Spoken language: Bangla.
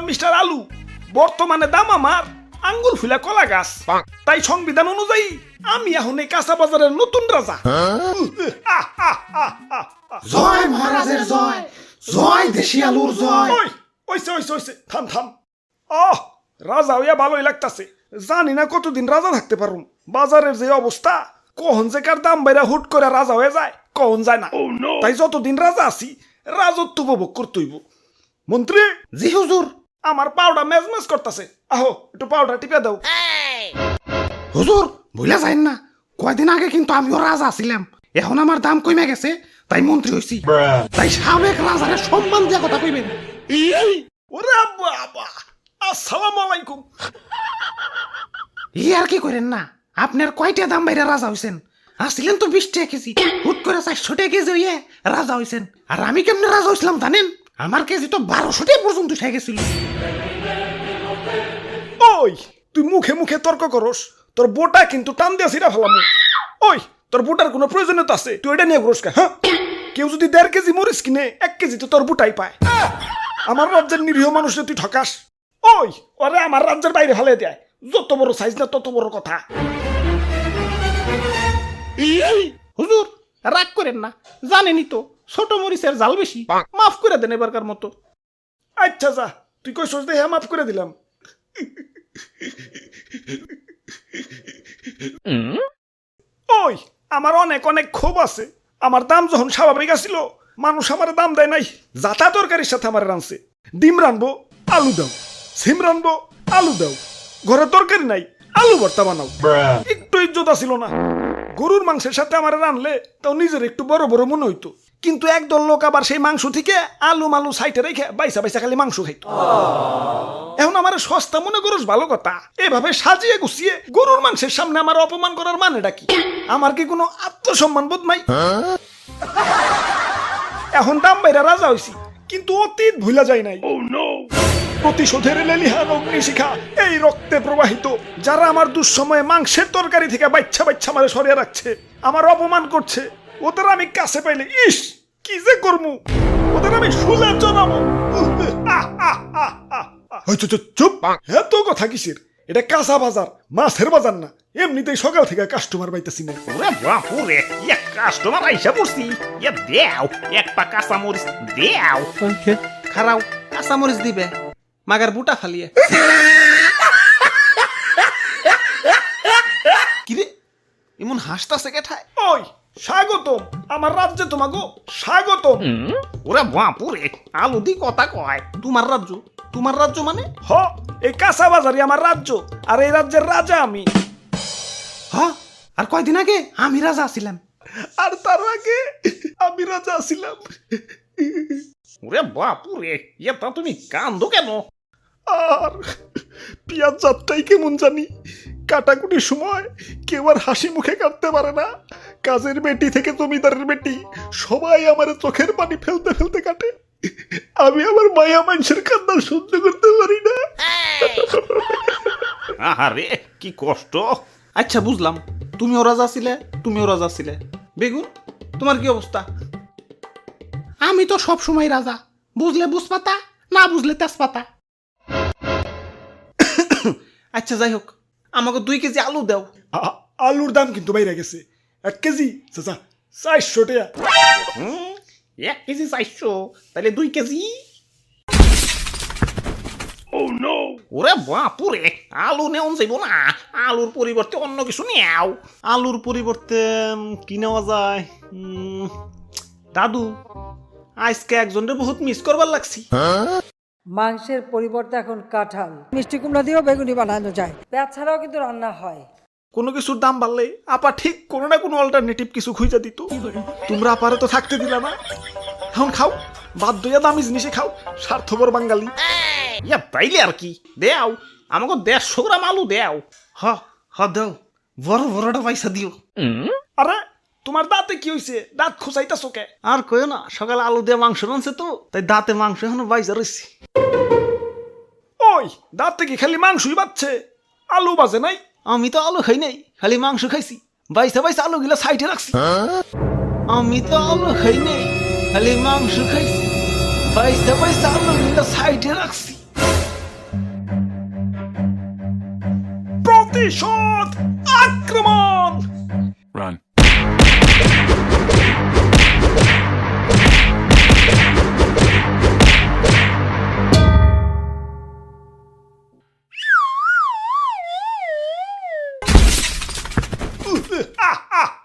মিস্টার আলু, বর্তমানে দাম আমার আঙ্গুল ফুলা কলা গাছ। তাই সংবিধান অনুযায়ী আমি এখন এই কাঁচা বাজারের নতুন রাজা। জয় মহারাজের জয়, জয় দেশি আলুর জয়। ওই ওইসে ওইসে ওইসে থাম থাম। আহ, রাজা হইয়া ভালোই লাগতাছে। জানি না কতদিন রাজা থাকতে পারুম। বাজারের যে অবস্থা, কখন যে কার দাম বাইরা হুট করে রাজা হয়ে যায় কখন যায় না। তাই যতদিন রাজা আছি রাজত্ব উপভোগ করতে হইব। মন্ত্রী, জি হুজুর। আমার পাউডা মেজমেজ করতেছে, আহো একটু পাউডার টিপে দাও। হুজুর ভুলে যাইন না, কয়দিন আগে কিন্তু আমিও রাজা ছিলাম, এখন আমার দাম কমে গেছে তাই মন্ত্রী হইছি। তাই সাবেক রাজারে সম্মান দিয়া কথা কইবেন। ওরে বাবা, আসসালামু আলাইকুম। ই আর কি করেন না, আপনার কয়টা দাম বাইরে রাজা হইছেন? আসছিলেন তো 20 টাকা কেজি, হুট করে 400 টাকা কেজি হইয়ে রাজা হইছেন। আর আমি কেমনে রাজা হইছিলাম জানেন? আমার কেজি তো 1200 টাকা পর্যন্ত উঠে গেছিল। ওই তুই মুখে মুখে তর্ক করস, তোর বোটা কিন্তু টান দিয়া ছিড়া ফেলাম। ওই তোর বুটার কোনো প্রয়োজনীয়তা আছে? তুই এটা নিয়ে ঘুরস কে? হ্যাঁ, কেউ যদি 1.5 কেজি মরিচ কিনে 1 কেজি তো তোর বুটাই পায়। আমার রাজ্যের নিরীহ মানুষে তুই ঠকাস। ওই ওরে আমার রাজ্যের বাইরে ফেলে দেয়। যত বড় সাইজ না তত বড় কথা। হুজুর রাগ করেন না, জানেনই তো ছোট মরিচের জাল বেশি, মাফ করে দেন এবারকার মতো। আচ্ছা যা, তুই কই সোচ দেহে মাফ করে দিলাম। ওই আমার অনেক অনেক ক্ষোভ আছে। আমার দাম যখন স্বাভাবিক আসিল, মানুষ আমার দাম দেয় নাই। যাতা তরকারির সাথে আমার রানছে। ডিম রানবো, আলু দাও। সিম রানবো, আলু দাও। ঘরে তরকারি নাই, আলু ভর্তা বানাও। একটু ইজ্জত আসিল না। গরুর মাংসের সাথে আমার রানলে তাও নিজের একটু বড় বড় মনে হইতো। কিন্তু একদল লোক আবার সেই মাংস থেকে আলু মালু সাইটে রেখে বাইসা বাইসা খালি মাংস খাইতো। এখন আমার সস্তা মনে করস ভালো কথা। এভাবে সাজিয়ে গুছিয়ে গরুর মাংসের সামনে আমার অপমান করার মানেটা কি? আমার কি কোনো আত্মসম্মান বোধ নাই? এখন দাম বাইরা রাজা হইছি, কিন্তু অতীত ভুলা যায় নাই। প্রতিশোধের লেলিহান অগ্নিশিখা এই রক্তে প্রবাহিত। যারা আমার দুঃসময়ে মাংসের তরকারি থেকে বাচ্চা বাচ্চা মারে সরিয়ে রাখছে, আমার অপমান করছে, ওদের আমি কাছে পাইলে ইস কি যে করমু, ওদের আমি শুলে জানাবো। চুপ, এত কথা কিসের? এটা কাঁচা বাজার, মাছের বাজার না। এমনিতেই সকাল থেকে কাস্টমার পাইতেছি না। ওরে বাপুরে, ইয়া কাস্টমার আইসা পড়ছি। ইয়া দেও এক পা কাঁচা মরিচ দেও। খারাও কাঁচা মরিচ দিবে, মাগার বুটা ফালিয়ে। কিরে এমন হাসতাছে কেঠায়? ওই স্বাগতম, আমার রাজ্যে তোমাকে স্বাগতম। ওরে বাপুরে, আলু দি কথা কয়। তোমার রাজ্য? তোমার রাজ্য মানে? হ, এই কাঁচা বাজারই আমার রাজ্য, আর এই রাজ্যের রাজা আমি। হ, আর কয়দিন আগে আমি রাজা ছিলাম। আর তার আগে আমি রাজা ছিলাম। ওরে বাপুরে, ইয়া তা তুমি কান্দো কেন? আর পিয়াজ যাত্রাই কেমন জানি। কাটাকুটির সময় কেউ আর হাসি মুখে কাটতে পারে না। কাজের বেটি থেকে জমিদারের বেটি সবাই আমার চোখের পানি ফেলতে ফেলতে কাটে। আমি আমার মায়া মানুষের কান্না সহ্য করতে পারি না। আহারে কি কষ্ট। আচ্ছা বুঝলাম, তুমিও রাজা ছিলে, তুমিও রাজা ছিলে। বেগুন তোমার কি অবস্থা? আমি তো সব সময় রাজা, বুঝলে বুঝপাতা, না বুঝলে তেজপাতা। আচ্ছা যাই হোক, আমাকে 2 কেজি আলু দাও। আলুর দাম কিন্তু বাইরে গেছে। 1 কেজি চাচা 400 টাকা। 1 কেজি 400, তাহলে 2 কেজি। ওরে বাপুরে, আলু নেওয়া যাইব না। আলুর পরিবর্তে অন্য কিছু নেও। আলুর পরিবর্তে কি নেওয়া যায়? দাদু, আজকে একজনরে বহুত মিস করবার লাগছি। মাংসের পরিবর্তে এখন কাঁঠাল, মিষ্টি কুমড়া দিয়েও বেগুনি বানানো যায়। পেঁয়াজ ছাড়াও কিন্তু রান্না হয়। কোনো কিছুর দাম বাড়লে আপা ঠিক কোনো না কোনো অল্টারনেটিভ কিছু খুঁজে দিত। তোমরা আপারে তো থাকতে দিলা না। এখন খাও, বাদ দইয়া দামি জিনিসে খাও, স্বার্থপর বাঙালি। ইয়া তাইলে আর কি, দেও আমাকে 150 গ্রাম আলু দেও। হ হ দাও, বড় বড়টা পয়সা দিও। আরে তোমার দাঁতে কি হইছে? দাঁত খুঁচাইতাছো কে? আর কইও না, সকালে আলু দিয়ে মাংস রানছে তো, তাই দাঁতে মাংস এখনো বাইজা রয়েছে। ওই দাঁতে কি খালি মাংসই বাচ্ছে, আলু বাজে নাই? আমি তো আলু খাই নাই, খালি মাংস খাইছি। বাইসা বাইসা আলু গিলা সাইডে রাখছি। আমি তো আলু খাই নাই, খালি মাংস খাইছি। বাইসা বাইসা আলু গিলা সাইডে রাখছি। প্রতিশোধ আক্রমণ। Run. আহ, আহ, আহ,